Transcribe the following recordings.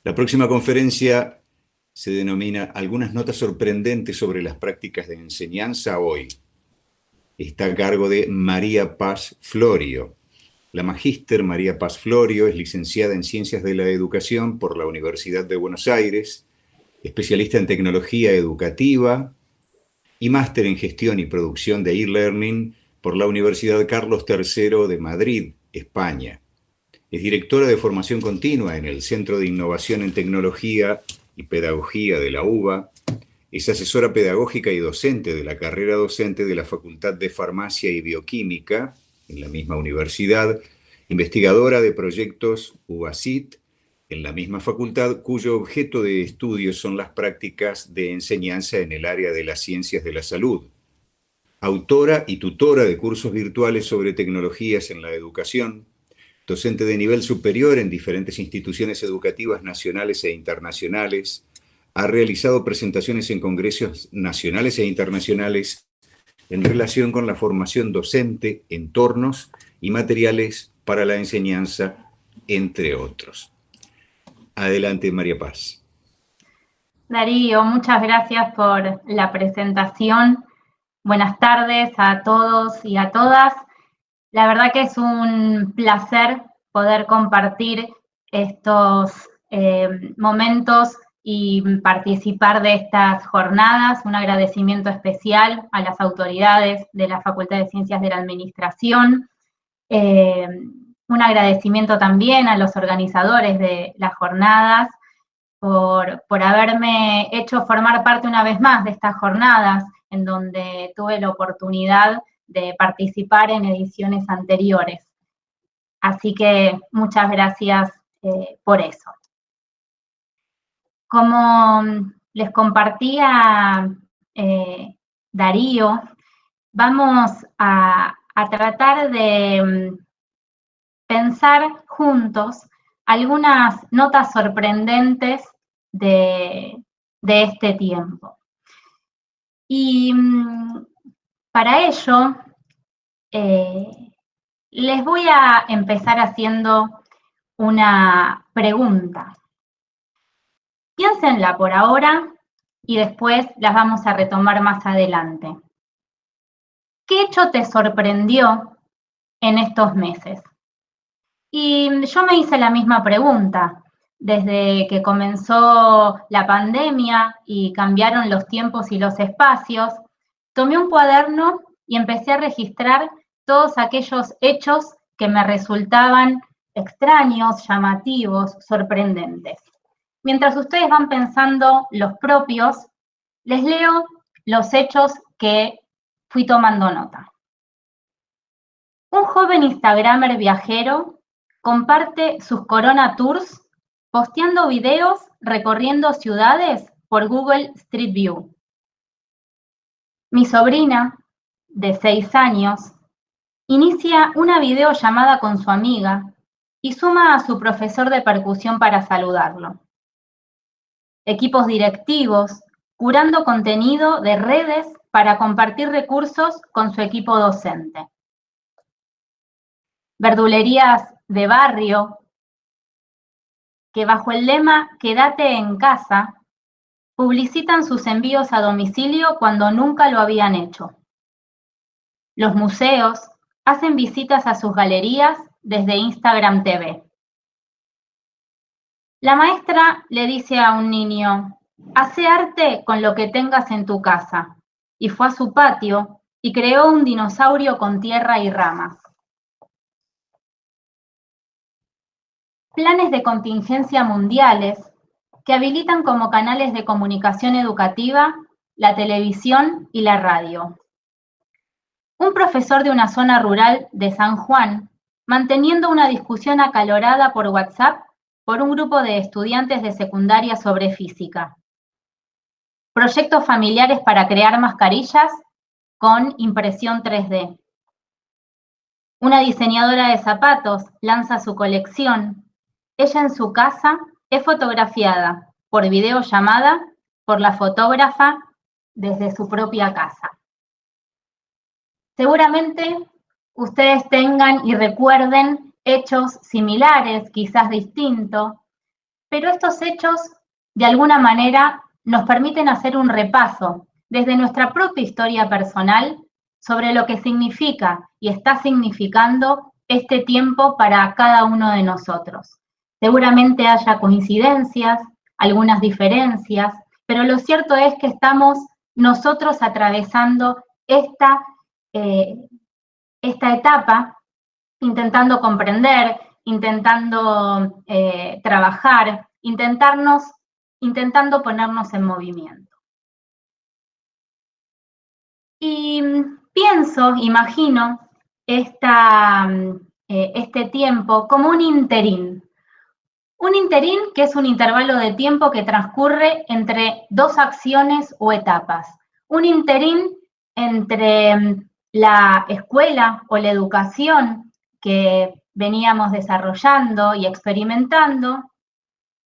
La próxima conferencia se denomina Algunas notas sorprendentes sobre las prácticas de enseñanza hoy. Está a cargo de María Paz Florio. La magíster María Paz Florio es licenciada en Ciencias de la Educación por la Universidad de Buenos Aires, especialista en tecnología educativa y máster en gestión y producción de e-learning por la Universidad Carlos III de Madrid, España. Es directora de formación continua en el Centro de Innovación en Tecnología y Pedagogía de la UBA. Es asesora pedagógica y docente de la carrera docente de la Facultad de Farmacia y Bioquímica en la misma universidad, investigadora de proyectos UBACIT en la misma facultad, cuyo objeto de estudio son las prácticas de enseñanza en el área de las ciencias de la salud. Autora y tutora de cursos virtuales sobre tecnologías en la educación, docente de nivel superior en diferentes instituciones educativas nacionales e internacionales, ha realizado presentaciones en congresos nacionales e internacionales en relación con la formación docente, entornos y materiales para la enseñanza, entre otros. Adelante, María Paz. Darío, muchas gracias por la presentación. Buenas tardes a todos y a todas. La verdad que es un placer poder compartir estos momentos y participar de estas jornadas. Un agradecimiento especial a las autoridades de la Facultad de Ciencias de la Administración. Un agradecimiento también a los organizadores de las jornadas por haberme hecho formar parte una vez más de estas jornadas, en donde tuve la oportunidad de participar en ediciones anteriores. Así que muchas gracias por eso. Como les compartía Darío, vamos a tratar de pensar juntos algunas notas sorprendentes de este tiempo. Y para ello, les voy a empezar haciendo una pregunta. Piénsenla por ahora y después las vamos a retomar más adelante. ¿Qué hecho te sorprendió en estos meses? Y yo me hice la misma pregunta. Desde que comenzó la pandemia y cambiaron los tiempos y los espacios, tomé un cuaderno y empecé a registrar todos aquellos hechos que me resultaban extraños, llamativos, sorprendentes. Mientras ustedes van pensando los propios, les leo los hechos que fui tomando nota. Un joven instagramer viajero comparte sus Corona Tours posteando videos recorriendo ciudades por Google Street View. Mi sobrina, de 6 años, inicia una videollamada con su amiga y suma a su profesor de percusión para saludarlo. Equipos directivos curando contenido de redes para compartir recursos con su equipo docente. Verdulerías de barrio que bajo el lema "Quédate en casa", publicitan sus envíos a domicilio cuando nunca lo habían hecho. Los museos hacen visitas a sus galerías desde Instagram TV. La maestra le dice a un niño: "Hace arte con lo que tengas en tu casa", y fue a su patio y creó un dinosaurio con tierra y ramas. Planes de contingencia mundiales que habilitan como canales de comunicación educativa la televisión y la radio. Un profesor de una zona rural de San Juan manteniendo una discusión acalorada por WhatsApp por un grupo de estudiantes de secundaria sobre física. Proyectos familiares para crear mascarillas con impresión 3D. Una diseñadora de zapatos lanza su colección. Ella en su casa es fotografiada por videollamada por la fotógrafa desde su propia casa. Seguramente ustedes tengan y recuerden hechos similares, quizás distintos, pero estos hechos de alguna manera nos permiten hacer un repaso desde nuestra propia historia personal sobre lo que significa y está significando este tiempo para cada uno de nosotros. Seguramente haya coincidencias, algunas diferencias, pero lo cierto es que estamos nosotros atravesando esta etapa, intentando comprender, intentando trabajar, intentando ponernos en movimiento. Y pienso, imagino, este tiempo como un interín. Un interín que es un intervalo de tiempo que transcurre entre dos acciones o etapas. Un interín entre la escuela o la educación que veníamos desarrollando y experimentando,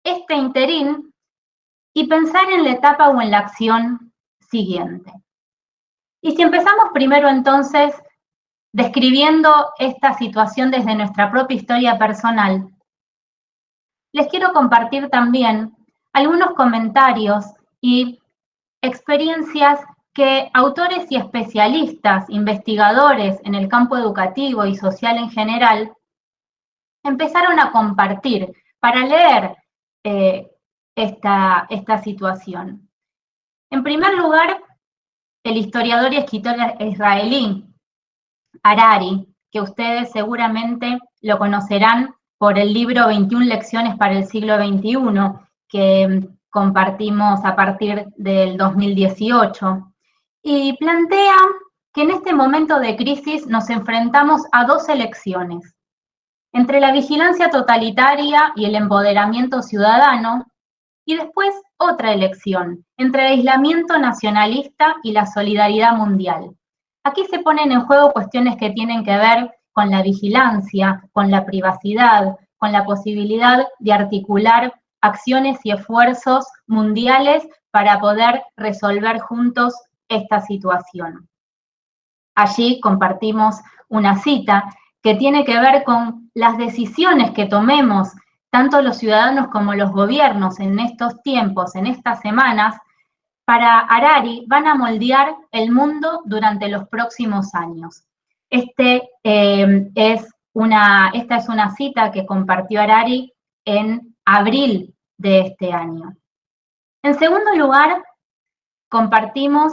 este interín, y pensar en la etapa o en la acción siguiente. Y si empezamos primero entonces describiendo esta situación desde nuestra propia historia personal, les quiero compartir también algunos comentarios y experiencias que autores y especialistas, investigadores en el campo educativo y social en general, empezaron a compartir para leer esta situación. En primer lugar, el historiador y escritor israelí Harari, que ustedes seguramente lo conocerán por el libro 21 lecciones para el siglo XXI, que compartimos a partir del 2018, y plantea que en este momento de crisis nos enfrentamos a dos elecciones, entre la vigilancia totalitaria y el empoderamiento ciudadano, y después otra elección, entre el aislamiento nacionalista y la solidaridad mundial. Aquí se ponen en juego cuestiones que tienen que ver con la vigilancia, con la privacidad, con la posibilidad de articular acciones y esfuerzos mundiales para poder resolver juntos esta situación. Allí compartimos una cita que tiene que ver con las decisiones que tomemos, tanto los ciudadanos como los gobiernos en estos tiempos, en estas semanas. Para Harari van a moldear el mundo durante los próximos años. Esta es una cita que compartió Harari en abril de este año. En segundo lugar, compartimos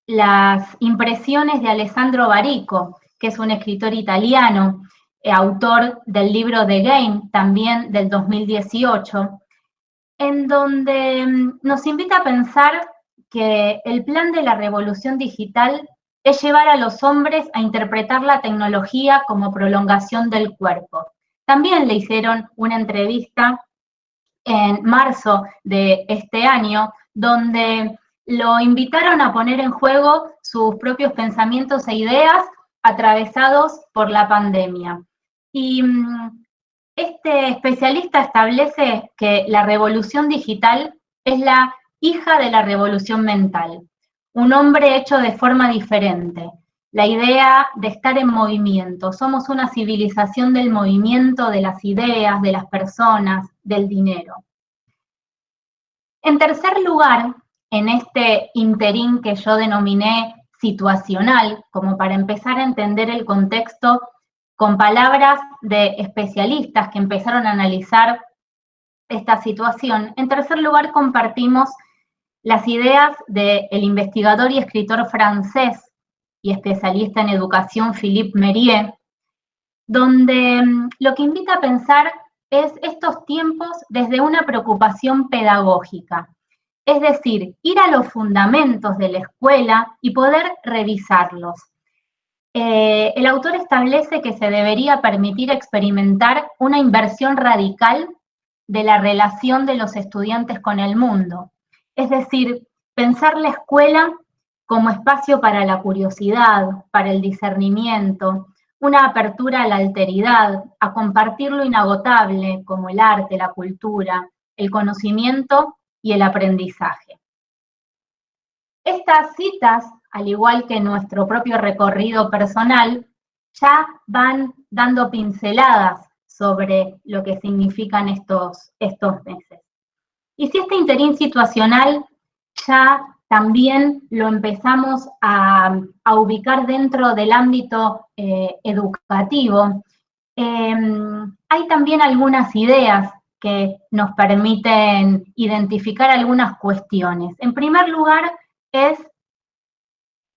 las impresiones de Alessandro Barico, que es un escritor italiano, autor del libro The Game, también del 2018, en donde nos invita a pensar que el plan de la revolución digital es llevar a los hombres a interpretar la tecnología como prolongación del cuerpo. También le hicieron una entrevista en marzo de este año, donde lo invitaron a poner en juego sus propios pensamientos e ideas atravesados por la pandemia. Y este especialista establece que la revolución digital es la hija de la revolución mental, un hombre hecho de forma diferente, la idea de estar en movimiento. Somos una civilización del movimiento, de las ideas, de las personas, del dinero. En tercer lugar, en este interín que yo denominé situacional, como para empezar a entender el contexto con palabras de especialistas que empezaron a analizar esta situación, en tercer lugar compartimos las ideas del investigador y escritor francés y especialista en educación Philippe Mérieux, donde lo que invita a pensar es estos tiempos desde una preocupación pedagógica, es decir, ir a los fundamentos de la escuela y poder revisarlos. El autor establece que se debería permitir experimentar una inversión radical de la relación de los estudiantes con el mundo, es decir, pensar la escuela como espacio para la curiosidad, para el discernimiento, una apertura a la alteridad, a compartir lo inagotable como el arte, la cultura, el conocimiento y el aprendizaje. Estas citas, al igual que nuestro propio recorrido personal, ya van dando pinceladas sobre lo que significan estos meses. Y si este interín situacional ya también lo empezamos a ubicar dentro del ámbito educativo, hay también algunas ideas que nos permiten identificar algunas cuestiones. En primer lugar, es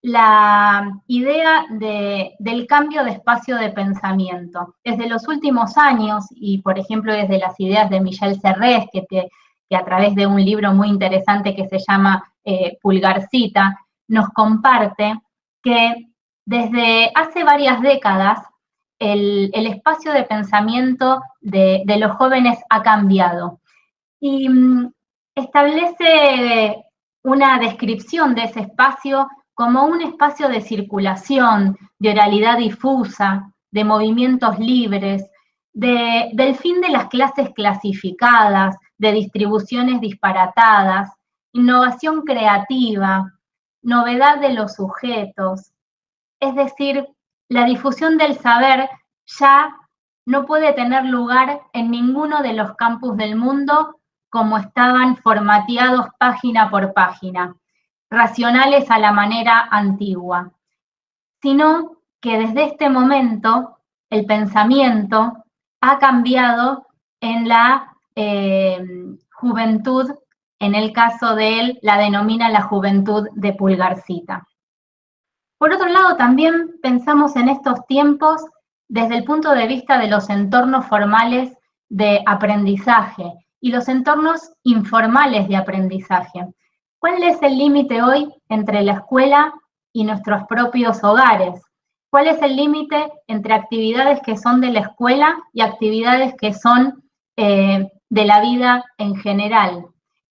la idea del cambio de espacio de pensamiento. Desde los últimos años, y por ejemplo desde las ideas de Michel Serres, que a través de un libro muy interesante que se llama Pulgarcita, nos comparte que desde hace varias décadas el espacio de pensamiento de los jóvenes ha cambiado. Y establece una descripción de ese espacio como un espacio de circulación, de oralidad difusa, de movimientos libres, del fin de las clases clasificadas, de distribuciones disparatadas, innovación creativa, novedad de los sujetos. Es decir, la difusión del saber ya no puede tener lugar en ninguno de los campus del mundo como estaban formateados página por página, racionales a la manera antigua, sino que desde este momento el pensamiento ha cambiado en la juventud, en el caso de él la denomina la juventud de Pulgarcita. Por otro lado, también pensamos en estos tiempos desde el punto de vista de los entornos formales de aprendizaje y los entornos informales de aprendizaje. ¿Cuál es el límite hoy entre la escuela y nuestros propios hogares? ¿Cuál es el límite entre actividades que son de la escuela y actividades que son de la vida en general?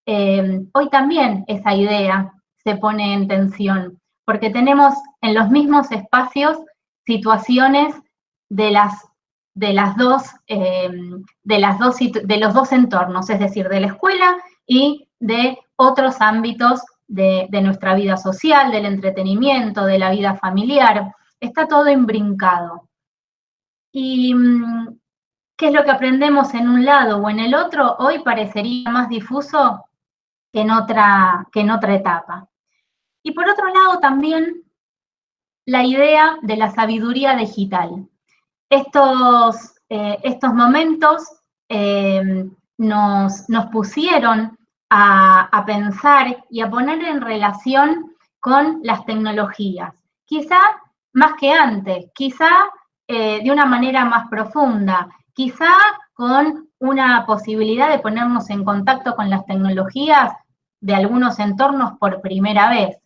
Hoy también esa idea se pone en tensión, porque tenemos en los mismos espacios situaciones de los dos entornos, es decir, de la escuela y de otros ámbitos de nuestra vida social, del entretenimiento, de la vida familiar. Está todo imbrincado. ¿Y qué es lo que aprendemos en un lado o en el otro? Hoy parecería más difuso que en otra etapa. Y por otro lado también la idea de la sabiduría digital. Estos momentos nos pusieron a pensar y a poner en relación con las tecnologías. Quizá más que antes, quizá de una manera más profunda, quizá con una posibilidad de ponernos en contacto con las tecnologías de algunos entornos por primera vez.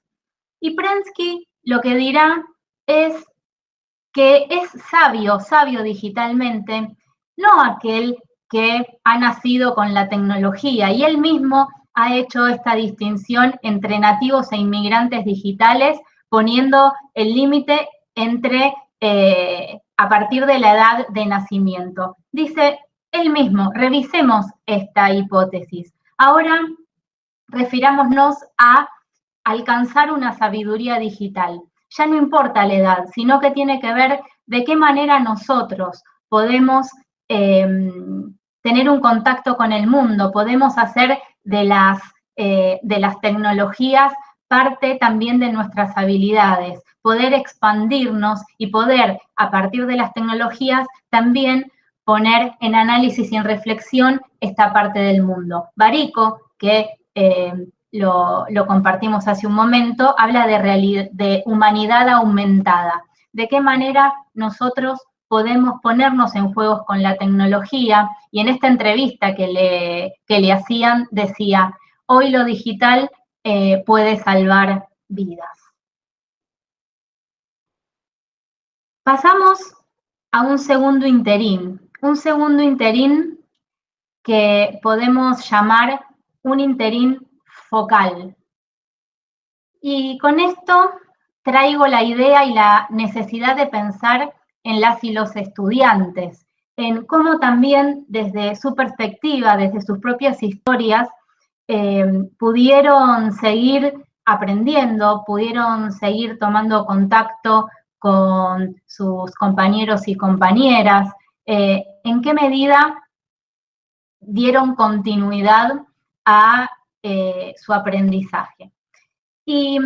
Y Prensky lo que dirá es que es sabio digitalmente, no aquel que ha nacido con la tecnología, y él mismo ha hecho esta distinción entre nativos e inmigrantes digitales, poniendo el límite entre a partir de la edad de nacimiento. Dice él mismo, revisemos esta hipótesis. Ahora refirámonos a alcanzar una sabiduría digital. Ya no importa la edad, sino que tiene que ver de qué manera nosotros podemos tener un contacto con el mundo, podemos hacer de las tecnologías parte también de nuestras habilidades, poder expandirnos y poder, a partir de las tecnologías, también poner en análisis y en reflexión esta parte del mundo. Barico, que lo compartimos hace un momento, habla de humanidad aumentada. ¿De qué manera nosotros podemos ponernos en juegos con la tecnología? Y en esta entrevista que le hacían, decía, hoy lo digital puede salvar vidas. Pasamos a un segundo interín que podemos llamar un interín focal. Y con esto traigo la idea y la necesidad de pensar en las y los estudiantes, en cómo también desde su perspectiva, desde sus propias historias, pudieron seguir aprendiendo, pudieron seguir tomando contacto con sus compañeros y compañeras, en qué medida dieron continuidad a su aprendizaje. Y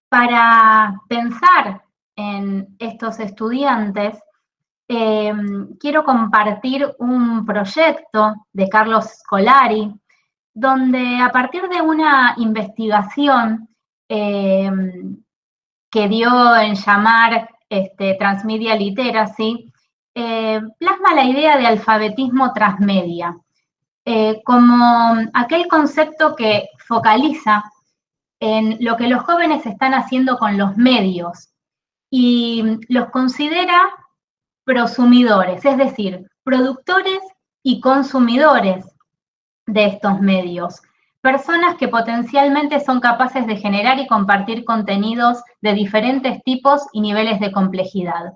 para pensar en estos estudiantes, quiero compartir un proyecto de Carlos Scolari, donde a partir de una investigación que dio en llamar Transmedia Literacy, plasma la idea de alfabetismo transmedia, como aquel concepto que focaliza en lo que los jóvenes están haciendo con los medios y los considera prosumidores, es decir, productores y consumidores de estos medios, personas que potencialmente son capaces de generar y compartir contenidos de diferentes tipos y niveles de complejidad.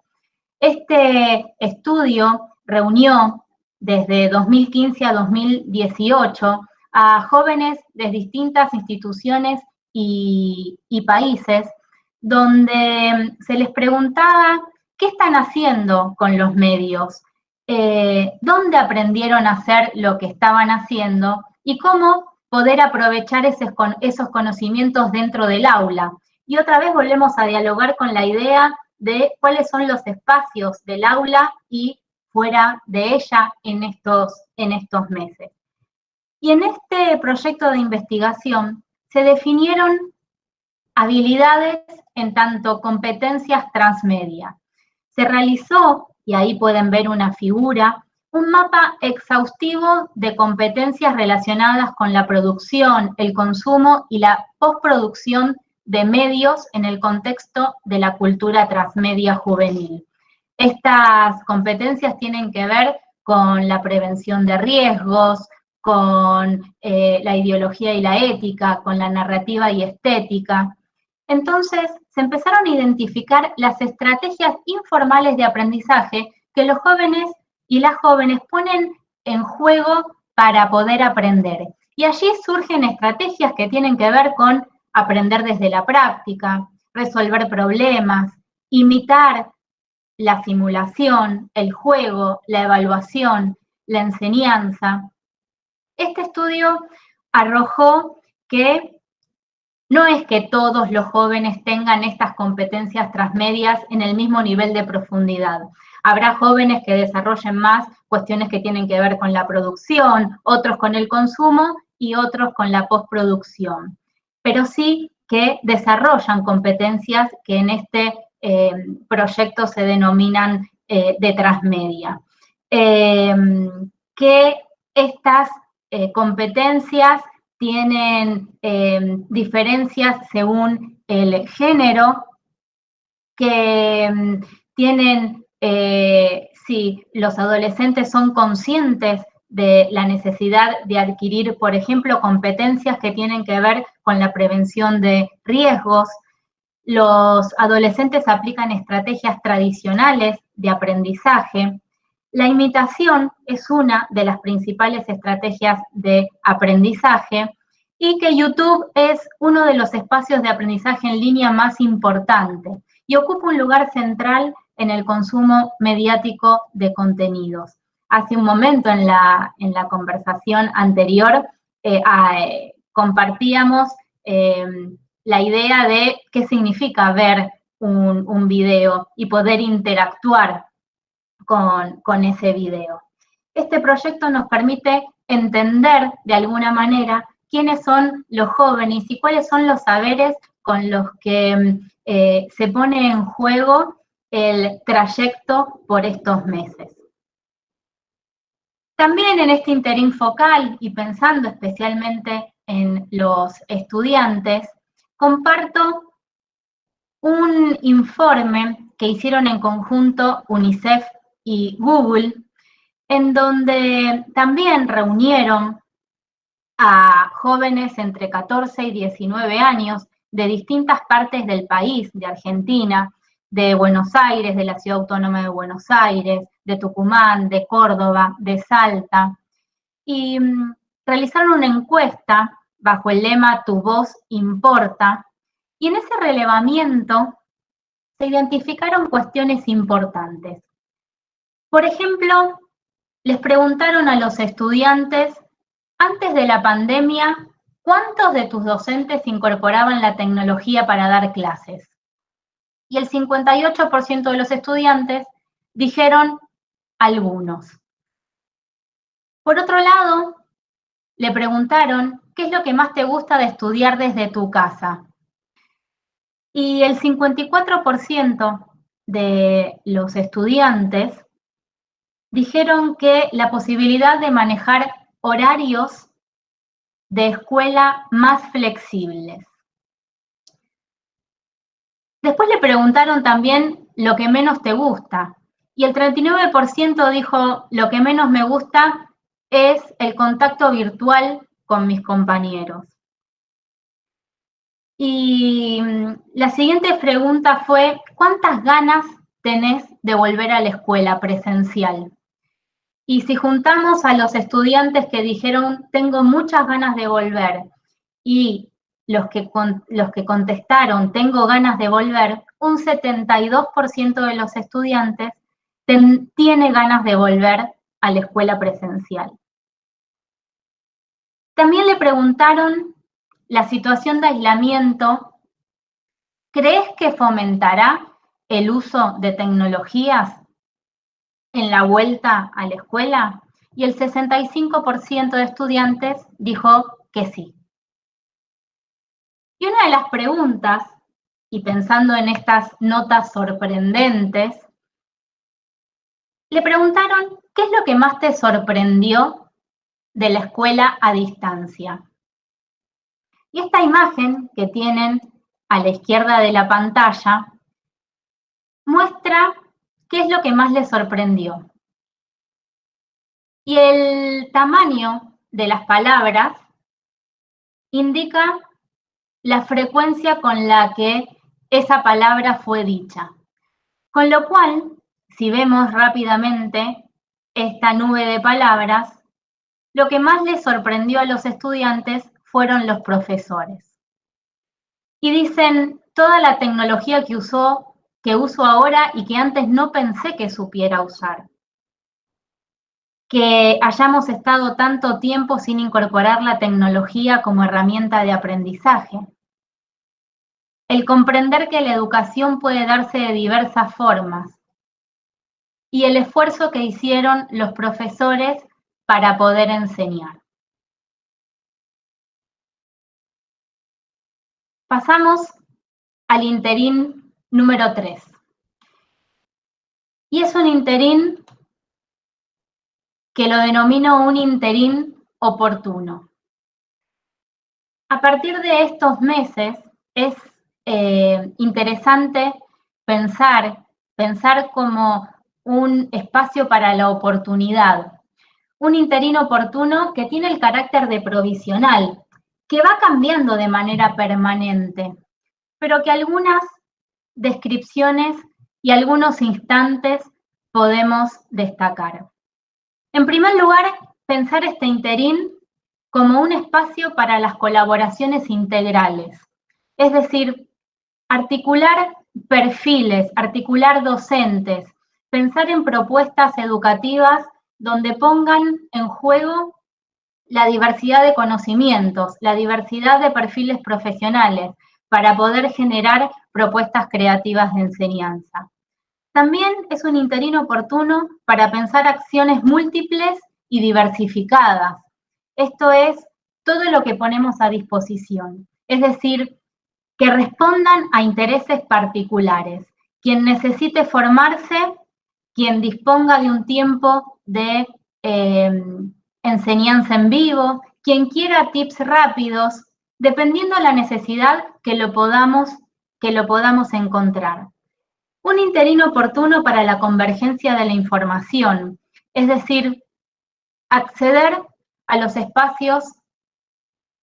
Este estudio reunió desde 2015 a 2018 a jóvenes de distintas instituciones y países, donde se les preguntaba qué están haciendo con los medios, dónde aprendieron a hacer lo que estaban haciendo y cómo poder aprovechar esos conocimientos dentro del aula. Y otra vez volvemos a dialogar con la idea de cuáles son los espacios del aula y fuera de ella en estos meses. Y en este proyecto de investigación se definieron habilidades en tanto competencias transmedia. Se realizó, y ahí pueden ver una figura, un mapa exhaustivo de competencias relacionadas con la producción, el consumo y la postproducción de medios en el contexto de la cultura transmedia juvenil. Estas competencias tienen que ver con la prevención de riesgos, con la ideología y la ética, con la narrativa y estética. Entonces, se empezaron a identificar las estrategias informales de aprendizaje que los jóvenes y las jóvenes ponen en juego para poder aprender. Y allí surgen estrategias que tienen que ver con aprender desde la práctica, resolver problemas, imitar la simulación, el juego, la evaluación, la enseñanza. Este estudio arrojó que no es que todos los jóvenes tengan estas competencias transmedias en el mismo nivel de profundidad. Habrá jóvenes que desarrollen más cuestiones que tienen que ver con la producción, otros con el consumo y otros con la postproducción. Pero sí que desarrollan competencias que en este proyecto se denominan de transmedia. Que estas competencias tienen diferencias según el género, que tienen, si los adolescentes son conscientes de la necesidad de adquirir, por ejemplo, competencias que tienen que ver con la prevención de riesgos. Los adolescentes aplican estrategias tradicionales de aprendizaje. La imitación es una de las principales estrategias de aprendizaje y que YouTube es uno de los espacios de aprendizaje en línea más importantes y ocupa un lugar central en el consumo mediático de contenidos. Hace un momento en la conversación anterior compartíamos la idea de qué significa ver un video y poder interactuar con ese video. Este proyecto nos permite entender de alguna manera quiénes son los jóvenes y cuáles son los saberes con los que se pone en juego el trayecto por estos meses. También en este interín focal y pensando especialmente en los estudiantes, comparto un informe que hicieron en conjunto UNICEF y Google, en donde también reunieron a jóvenes entre 14 y 19 años de distintas partes del país, de Argentina, de Buenos Aires, de la Ciudad Autónoma de Buenos Aires, de Tucumán, de Córdoba, de Salta, y realizaron una encuesta bajo el lema Tu voz importa, y en ese relevamiento se identificaron cuestiones importantes. Por ejemplo, les preguntaron a los estudiantes, antes de la pandemia, ¿cuántos de tus docentes incorporaban la tecnología para dar clases? Y el 58% de los estudiantes dijeron algunos. Por otro lado, le preguntaron, ¿qué es lo que más te gusta de estudiar desde tu casa? Y el 54% de los estudiantes dijeron que la posibilidad de manejar horarios de escuela más flexibles. Después le preguntaron también lo que menos te gusta, y el 39% dijo lo que menos me gusta es el contacto virtual con mis compañeros. Y la siguiente pregunta fue, ¿cuántas ganas tenés de volver a la escuela presencial? Y si juntamos a los estudiantes que dijeron, tengo muchas ganas de volver, y los que contestaron, tengo ganas de volver, un 72% de los estudiantes tiene ganas de volver a la escuela presencial. También le preguntaron la situación de aislamiento, ¿crees que fomentará el uso de tecnologías en la vuelta a la escuela? Y el 65% de estudiantes dijo que sí. Y una de las preguntas, y pensando en estas notas sorprendentes, le preguntaron, ¿qué es lo que más te sorprendió de la escuela a distancia? Y esta imagen que tienen a la izquierda de la pantalla muestra qué es lo que más les sorprendió. Y el tamaño de las palabras indica la frecuencia con la que esa palabra fue dicha. Con lo cual, si vemos rápidamente esta nube de palabras, lo que más les sorprendió a los estudiantes fueron los profesores. Y dicen, toda la tecnología que uso ahora y que antes no pensé que supiera usar. Que hayamos estado tanto tiempo sin incorporar la tecnología como herramienta de aprendizaje. El comprender que la educación puede darse de diversas formas. Y el esfuerzo que hicieron los profesores para poder enseñar. Pasamos al interín número 3. Y es un interín que lo denomino un interín oportuno. A partir de estos meses es interesante pensar como un espacio para la oportunidad. Un interín oportuno que tiene el carácter de provisional, que va cambiando de manera permanente, pero que algunas descripciones y algunos instantes podemos destacar. En primer lugar, pensar este interín como un espacio para las colaboraciones integrales, es decir, articular perfiles, articular docentes, pensar en propuestas educativas donde pongan en juego la diversidad de conocimientos, la diversidad de perfiles profesionales, para poder generar propuestas creativas de enseñanza. También es un interín oportuno para pensar acciones múltiples y diversificadas. Esto es todo lo que ponemos a disposición, es decir, que respondan a intereses particulares. Quien necesite formarse, quien disponga de un tiempo de enseñanza en vivo, quien quiera tips rápidos, dependiendo de la necesidad que lo podamos encontrar. Un interín oportuno para la convergencia de la información, es decir, acceder a los espacios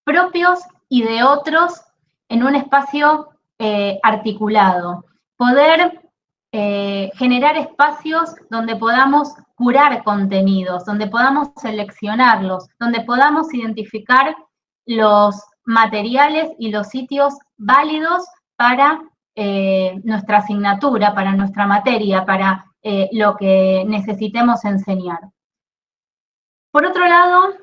propios y de otros en un espacio articulado. Poder generar espacios donde podamos curar contenidos, donde podamos seleccionarlos, donde podamos identificar los materiales y los sitios válidos para nuestra asignatura, para nuestra materia, para lo que necesitemos enseñar. Por otro lado,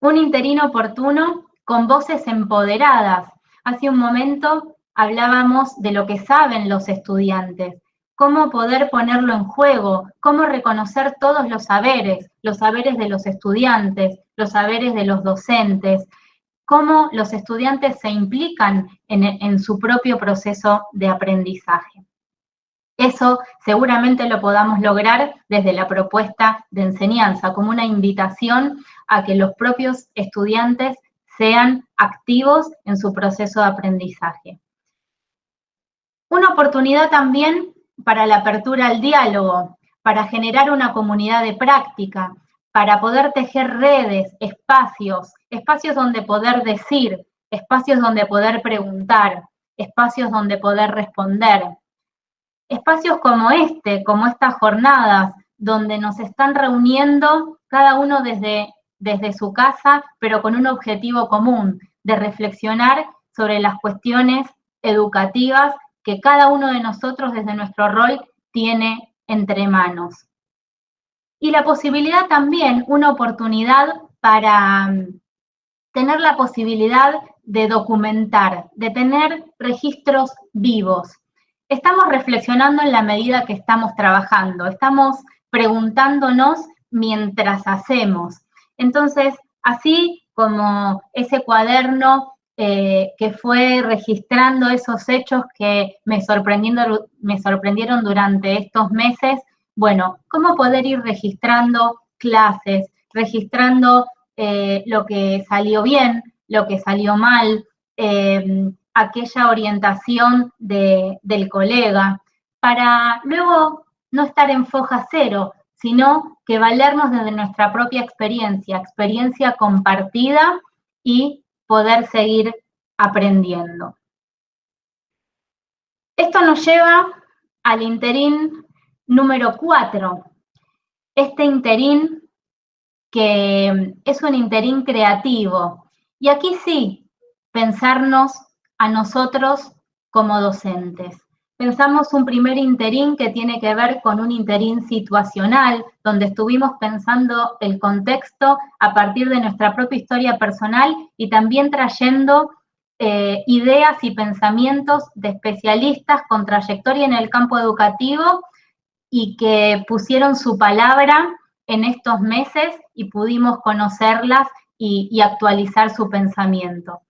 un interín oportuno con voces empoderadas. Hace un momento hablábamos de lo que saben los estudiantes, cómo poder ponerlo en juego, cómo reconocer todos los saberes de los estudiantes, los saberes de los docentes, cómo los estudiantes se implican en su propio proceso de aprendizaje. Eso seguramente lo podamos lograr desde la propuesta de enseñanza, como una invitación a que los propios estudiantes sean activos en su proceso de aprendizaje. Una oportunidad también para la apertura al diálogo, para generar una comunidad de práctica, para poder tejer redes, espacios donde poder decir, espacios donde poder preguntar, espacios donde poder responder. Espacios como estas jornadas, donde nos están reuniendo cada uno desde su casa, pero con un objetivo común, de reflexionar sobre las cuestiones educativas que cada uno de nosotros desde nuestro rol tiene entre manos. Y la posibilidad también, una oportunidad para tener la posibilidad de documentar, de tener registros vivos. Estamos reflexionando en la medida que estamos trabajando, estamos preguntándonos mientras hacemos. Entonces, así como ese cuaderno que fue registrando esos hechos que me sorprendieron durante estos meses, bueno, ¿cómo poder ir registrando clases, registrando lo que salió bien, lo que salió mal, aquella orientación del colega, para luego no estar en foja cero, sino que valernos desde nuestra propia experiencia compartida y poder seguir aprendiendo. Esto nos lleva al interín número 4. Este interín que es un interín creativo. Y aquí sí, pensarnos a nosotros como docentes. Pensamos un primer interín que tiene que ver con un interín situacional, donde estuvimos pensando el contexto a partir de nuestra propia historia personal y también trayendo ideas y pensamientos de especialistas con trayectoria en el campo educativo y que pusieron su palabra en estos meses y pudimos conocerlas y actualizar su pensamiento.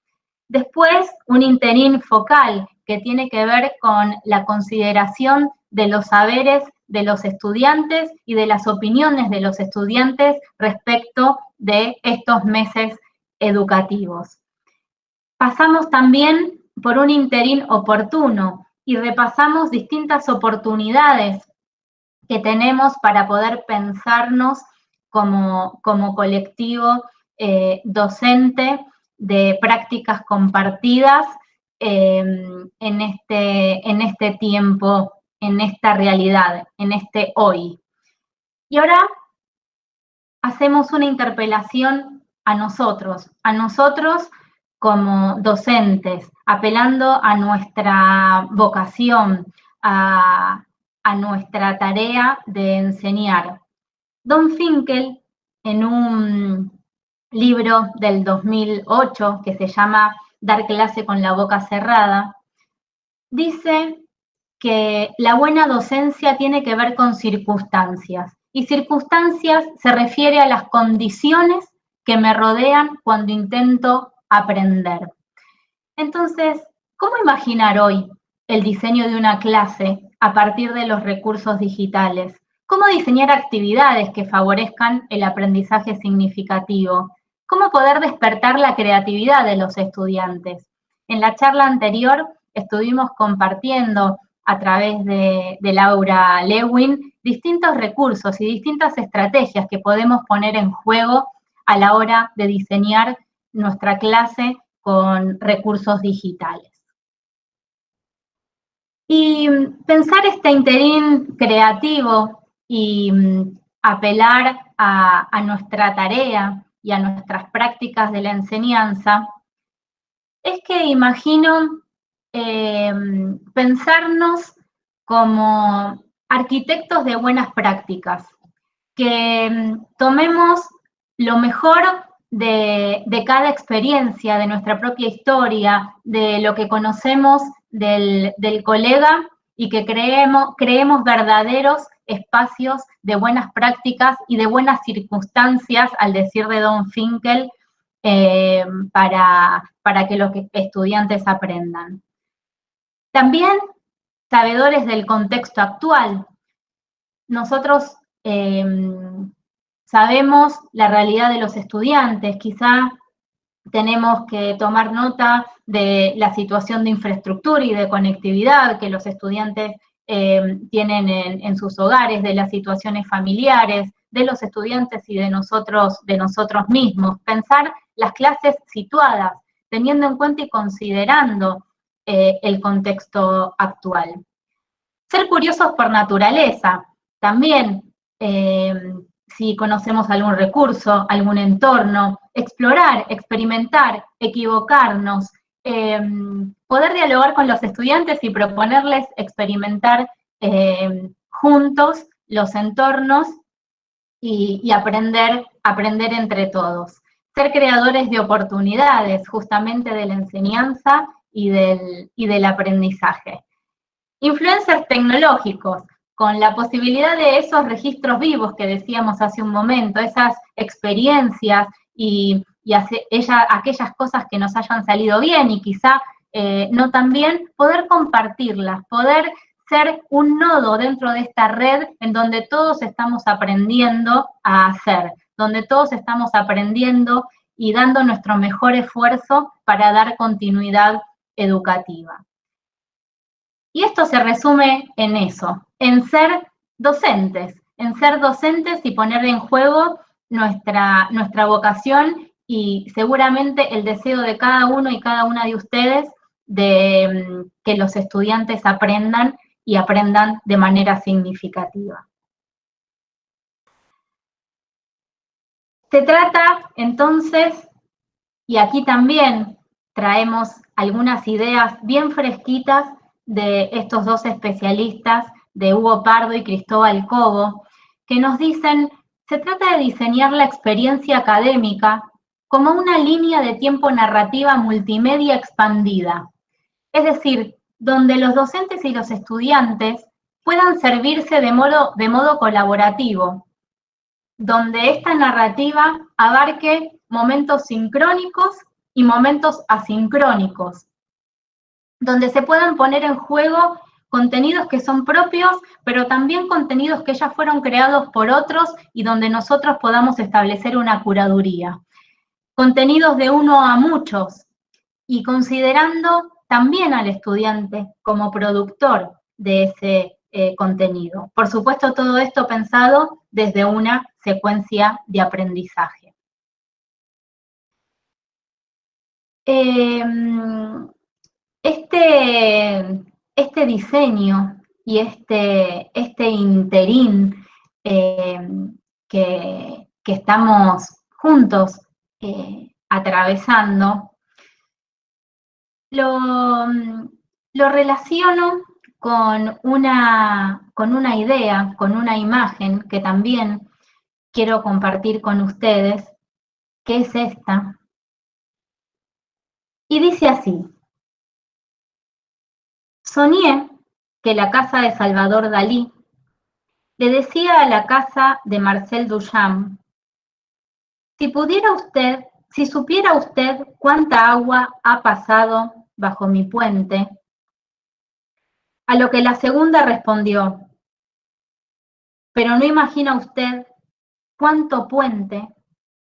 Después, un interín focal que tiene que ver con la consideración de los saberes de los estudiantes y de las opiniones de los estudiantes respecto de estos meses educativos. Pasamos también por un interín oportuno y repasamos distintas oportunidades que tenemos para poder pensarnos como colectivo docente de prácticas compartidas en este tiempo, en esta realidad, en este hoy. Y ahora hacemos una interpelación a nosotros como docentes, apelando a nuestra vocación, a nuestra tarea de enseñar. Don Finkel, en un libro del 2008 que se llama Dar clase con la boca cerrada, dice que la buena docencia tiene que ver con circunstancias, y circunstancias se refiere a las condiciones que me rodean cuando intento aprender. Entonces, ¿cómo imaginar hoy el diseño de una clase a partir de los recursos digitales? ¿Cómo diseñar actividades que favorezcan el aprendizaje significativo? ¿Cómo poder despertar la creatividad de los estudiantes? En la charla anterior estuvimos compartiendo a través de Laura Lewin distintos recursos y distintas estrategias que podemos poner en juego a la hora de diseñar nuestra clase con recursos digitales. Y pensar este interín creativo y apelar a nuestra tarea y a nuestras prácticas de la enseñanza, es que imagino pensarnos como arquitectos de buenas prácticas, que tomemos lo mejor de cada experiencia, de nuestra propia historia, de lo que conocemos del colega y que creemos verdaderos espacios de buenas prácticas y de buenas circunstancias, al decir de Don Finkel, para que los estudiantes aprendan. También sabedores del contexto actual. Nosotros sabemos la realidad de los estudiantes, quizá tenemos que tomar nota de la situación de infraestructura y de conectividad que los estudiantes tienen en sus hogares, de las situaciones familiares, de los estudiantes y de nosotros mismos. Pensar las clases situadas, teniendo en cuenta y considerando el contexto actual. Ser curiosos por naturaleza, también si conocemos algún recurso, algún entorno, explorar, experimentar, equivocarnos, poder dialogar con los estudiantes y proponerles experimentar juntos los entornos y aprender entre todos. Ser creadores de oportunidades, justamente de la enseñanza y del aprendizaje. Influencers tecnológicos, con la posibilidad de esos registros vivos que decíamos hace un momento, esas experiencias y aquellas cosas que nos hayan salido bien y quizá no tan bien, poder compartirlas, poder ser un nodo dentro de esta red en donde todos estamos aprendiendo a hacer, donde todos estamos aprendiendo y dando nuestro mejor esfuerzo para dar continuidad educativa. Y esto se resume en eso, en ser docentes y poner en juego nuestra vocación y seguramente el deseo de cada uno y cada una de ustedes de que los estudiantes aprendan y aprendan de manera significativa. Se trata entonces, y aquí también traemos algunas ideas bien fresquitas de estos dos especialistas, de Hugo Pardo y Cristóbal Cobo, que nos dicen, se trata de diseñar la experiencia académica como una línea de tiempo narrativa multimedia expandida, es decir, donde los docentes y los estudiantes puedan servirse de modo colaborativo, donde esta narrativa abarque momentos sincrónicos y momentos asincrónicos, donde se puedan poner en juego contenidos que son propios, pero también contenidos que ya fueron creados por otros y donde nosotros podamos establecer una curaduría. Contenidos de uno a muchos y considerando también al estudiante como productor de ese contenido. Por supuesto, todo esto pensado desde una secuencia de aprendizaje. Este diseño y este interín que estamos juntos atravesando, lo relaciono con una idea, con una imagen que también quiero compartir con ustedes, que es esta. Y dice así: soñé que la casa de Salvador Dalí le decía a la casa de Marcel Duchamp, si supiera usted cuánta agua ha pasado bajo mi puente. A lo que la segunda respondió, pero no imagina usted cuánto puente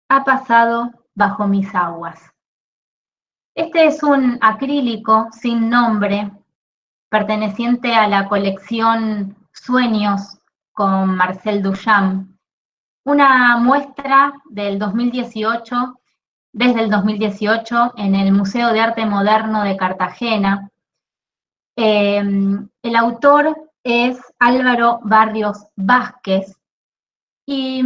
ha pasado bajo mis aguas. Este es un acrílico sin nombre, perteneciente a la colección Sueños con Marcel Duchamp, una muestra del 2018, desde el 2018 en el Museo de Arte Moderno de Cartagena. El autor es Álvaro Barrios Vázquez y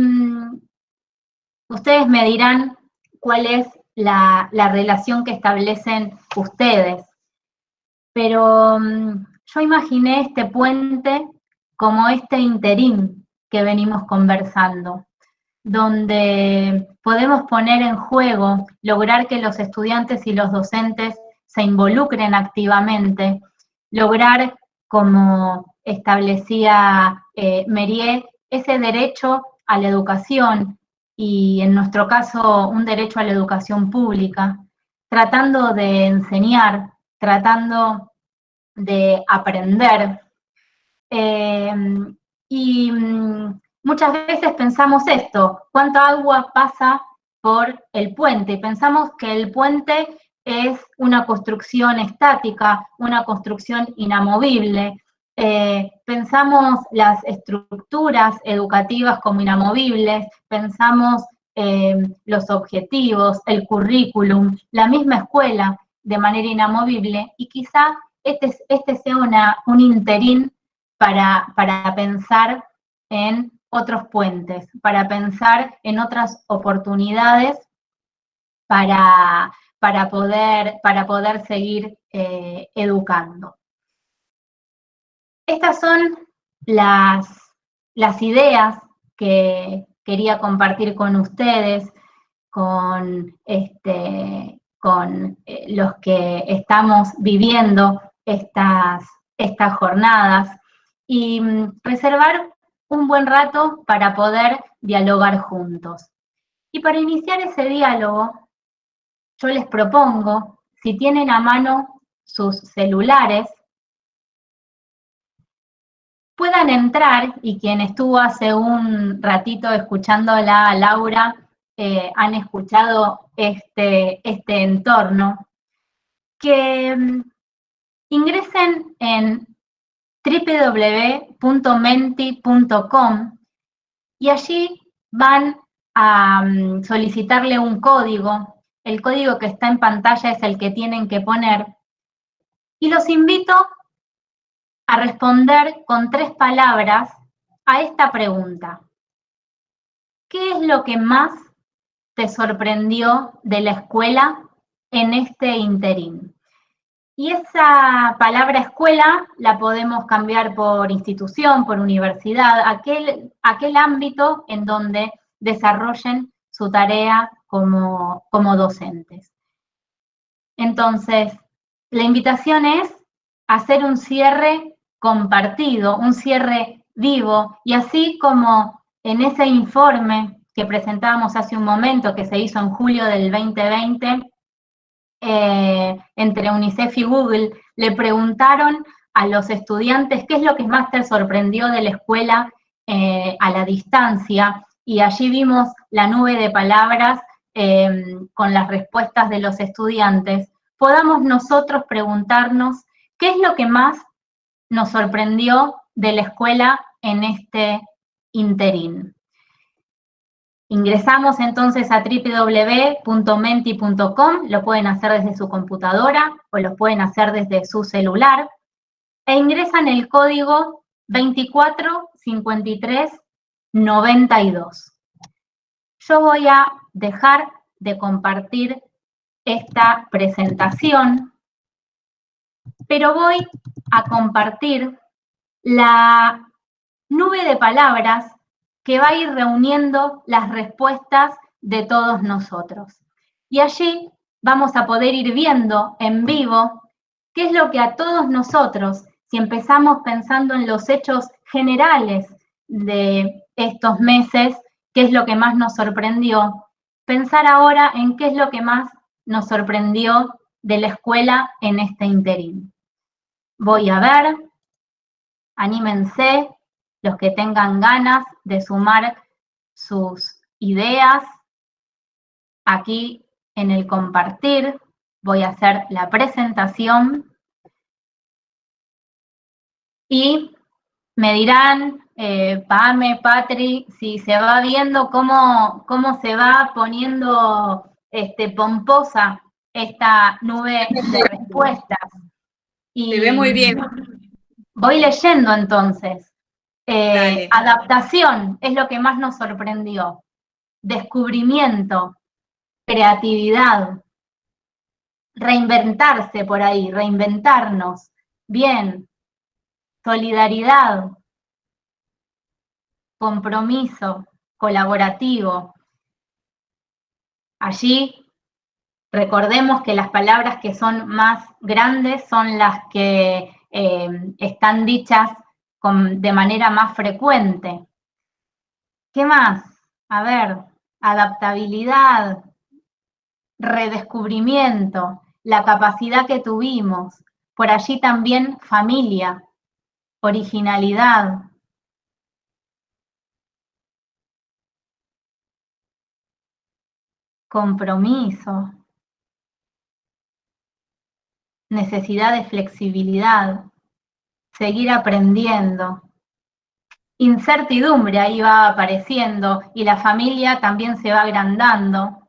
ustedes me dirán cuál es la relación que establecen ustedes. Pero yo imaginé este puente como este interín que venimos conversando, donde podemos poner en juego, lograr que los estudiantes y los docentes se involucren activamente, lograr, como establecía Mérier, ese derecho a la educación y en nuestro caso un derecho a la educación pública, tratando de enseñar, tratando de aprender. Y muchas veces pensamos esto, ¿cuánta agua pasa por el puente? Pensamos que el puente es una construcción estática, una construcción inamovible. Pensamos las estructuras educativas como inamovibles, pensamos los objetivos, el currículum, la misma escuela de manera inamovible, y quizá este sea un interín para pensar en otros puentes, para pensar en otras oportunidades para poder seguir educando. Estas son las ideas que quería compartir con ustedes, con los que estamos viviendo estas jornadas, y reservar un buen rato para poder dialogar juntos. Y para iniciar ese diálogo, yo les propongo, si tienen a mano sus celulares, puedan entrar, y quien estuvo hace un ratito escuchándola a Laura, han escuchado este entorno, que ingresen en www.menti.com y allí van a solicitarle un código. El código que está en pantalla es el que tienen que poner. Y los invito a responder con 3 palabras a esta pregunta. ¿Qué es lo que más te sorprendió de la escuela en este interín? Y esa palabra escuela la podemos cambiar por institución, por universidad, aquel ámbito en donde desarrollen su tarea como docentes. Entonces, la invitación es hacer un cierre compartido, un cierre vivo, y así como en ese informe que presentábamos hace un momento, que se hizo en julio del 2020, entre UNICEF y Google, le preguntaron a los estudiantes qué es lo que más te sorprendió de la escuela a la distancia, y allí vimos la nube de palabras con las respuestas de los estudiantes. Podamos nosotros preguntarnos qué es lo que más nos sorprendió de la escuela en este interín. Ingresamos entonces a www.menti.com, lo pueden hacer desde su computadora o lo pueden hacer desde su celular, e ingresan el código 245392. Yo voy a dejar de compartir esta presentación, pero voy a compartir la nube de palabras que va a ir reuniendo las respuestas de todos nosotros. Y allí vamos a poder ir viendo en vivo qué es lo que a todos nosotros, si empezamos pensando en los hechos generales de estos meses, qué es lo que más nos sorprendió, pensar ahora en qué es lo que más nos sorprendió de la escuela en este interín. Voy a ver, anímense, los que tengan ganas de sumar sus ideas. Aquí en el compartir voy a hacer la presentación y me dirán, Pame, Patri, si se va viendo cómo se va poniendo pomposa esta nube de respuestas. Se ve muy bien. Voy leyendo entonces. Adaptación es lo que más nos sorprendió. Descubrimiento, creatividad, reinventarse por ahí, reinventarnos. Bien. Solidaridad, compromiso, colaborativo. Allí recordemos que las palabras que son más grandes son las que están dichas de manera más frecuente. ¿Qué más? A ver, adaptabilidad, redescubrimiento, la capacidad que tuvimos. Por allí también familia, originalidad. Compromiso. Necesidad de flexibilidad. Seguir aprendiendo. Incertidumbre ahí va apareciendo y la familia también se va agrandando.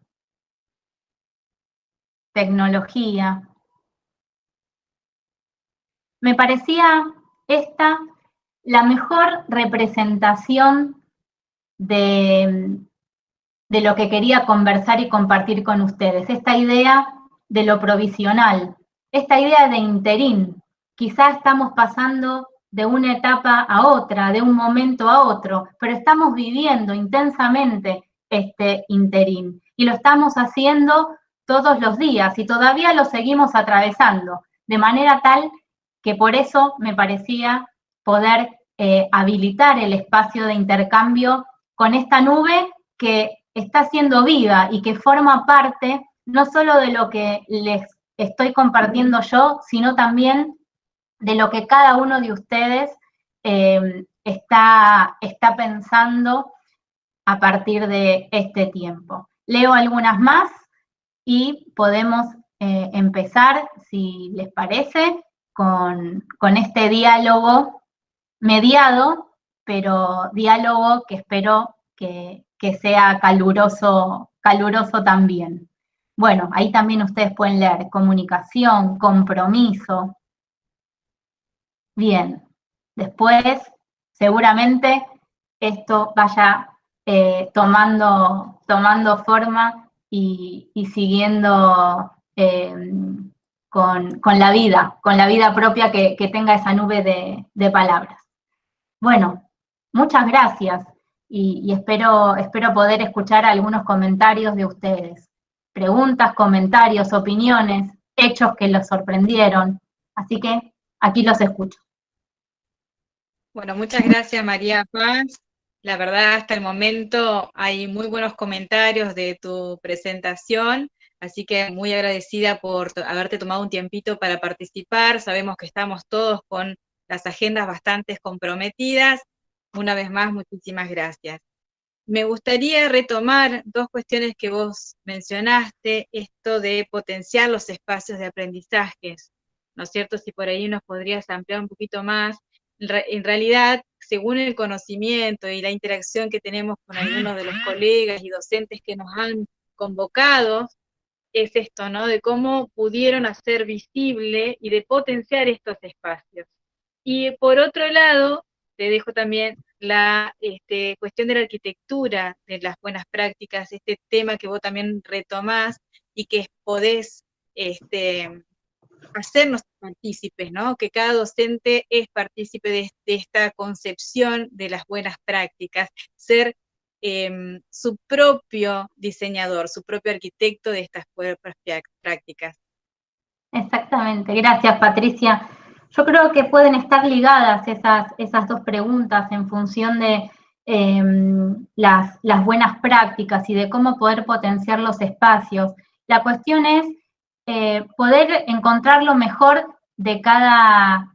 Tecnología. Me parecía esta la mejor representación de lo que quería conversar y compartir con ustedes. Esta idea de lo provisional, esta idea de interín. Quizá estamos pasando de una etapa a otra, de un momento a otro, pero estamos viviendo intensamente este interín y lo estamos haciendo todos los días y todavía lo seguimos atravesando, de manera tal que por eso me parecía poder habilitar el espacio de intercambio con esta nube que está siendo viva y que forma parte no solo de lo que les estoy compartiendo yo, sino también de lo que cada uno de ustedes está pensando a partir de este tiempo. Leo algunas más y podemos empezar, si les parece, con este diálogo mediado, pero diálogo que espero que sea caluroso también. Bueno, ahí también ustedes pueden leer comunicación, compromiso. Bien, después seguramente esto vaya tomando forma y siguiendo con la vida propia que tenga esa nube de palabras. Bueno, muchas gracias y espero poder escuchar algunos comentarios de ustedes. Preguntas, comentarios, opiniones, hechos que los sorprendieron. Así que aquí los escucho. Bueno, muchas gracias María Paz. La verdad, hasta el momento hay muy buenos comentarios de tu presentación, así que muy agradecida por haberte tomado un tiempito para participar. Sabemos que estamos todos con las agendas bastante comprometidas. Una vez más, muchísimas gracias. Me gustaría retomar dos cuestiones que vos mencionaste, esto de potenciar los espacios de aprendizajes, ¿no es cierto? Si por ahí nos podrías ampliar un poquito más. En realidad, según el conocimiento y la interacción que tenemos con algunos de los colegas y docentes que nos han convocado, es esto, ¿no? De cómo pudieron hacer visible y de potenciar estos espacios. Y por otro lado, te dejo también la cuestión de la arquitectura, de las buenas prácticas, este tema que vos también retomás y que podés hacernos partícipes, ¿no? Que cada docente es partícipe de esta concepción de las buenas prácticas, ser su propio diseñador, su propio arquitecto de estas buenas prácticas. Exactamente, gracias Patricia. Yo creo que pueden estar ligadas esas dos preguntas en función de las buenas prácticas y de cómo poder potenciar los espacios. La cuestión es poder encontrar lo mejor de cada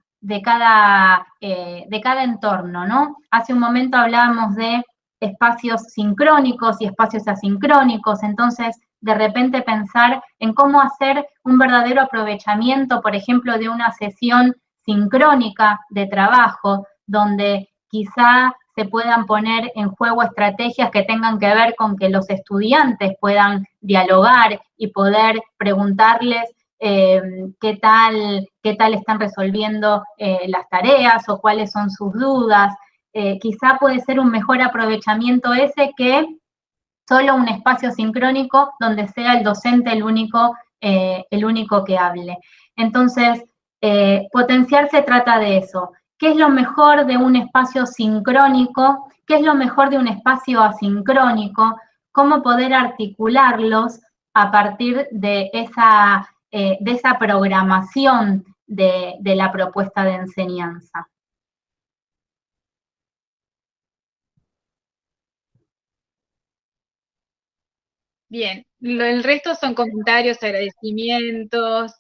entorno, ¿no? Hace un momento hablábamos de espacios sincrónicos y espacios asincrónicos, entonces de repente pensar en cómo hacer un verdadero aprovechamiento, por ejemplo, de una sesión sincrónica de trabajo, donde quizá se puedan poner en juego estrategias que tengan que ver con que los estudiantes puedan dialogar y poder preguntarles qué tal están resolviendo las tareas o cuáles son sus dudas. Quizá puede ser un mejor aprovechamiento ese que solo un espacio sincrónico donde sea el docente el único que hable. Entonces, potenciar se trata de eso. ¿Qué es lo mejor de un espacio sincrónico qué es lo mejor de un espacio asincrónico, cómo poder articularlos a partir de esa programación de la propuesta de enseñanza. Bien, el resto son comentarios, agradecimientos.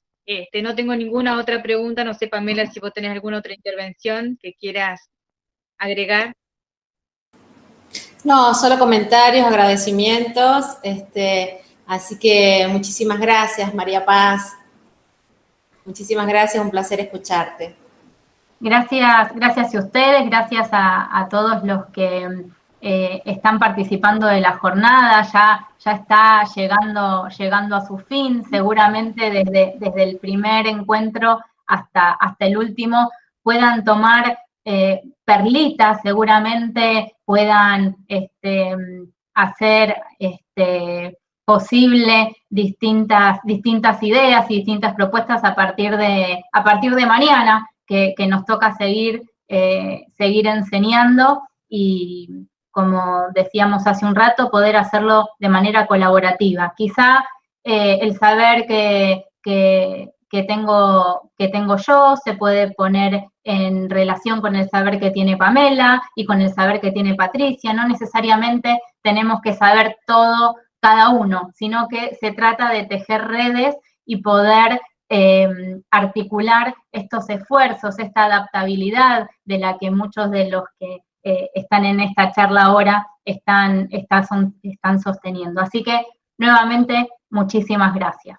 No tengo ninguna otra pregunta. No sé, Pamela, si vos tenés alguna otra intervención que quieras agregar. No, solo comentarios, agradecimientos. Así que muchísimas gracias, María Paz. Muchísimas gracias, un placer escucharte. Gracias a ustedes, gracias a todos los que están participando de la jornada. Ya está llegando a su fin, seguramente desde el primer encuentro hasta el último puedan tomar perlitas, seguramente puedan hacer posible distintas ideas y distintas propuestas a partir de mañana, que nos toca seguir enseñando y, como decíamos hace un rato, poder hacerlo de manera colaborativa. Quizá el saber que tengo yo se puede poner en relación con el saber que tiene Pamela y con el saber que tiene Patricia. No necesariamente tenemos que saber todo cada uno, sino que se trata de tejer redes y poder articular estos esfuerzos, esta adaptabilidad de la que muchos de los que están en esta charla ahora están sosteniendo. Así que, nuevamente, muchísimas gracias.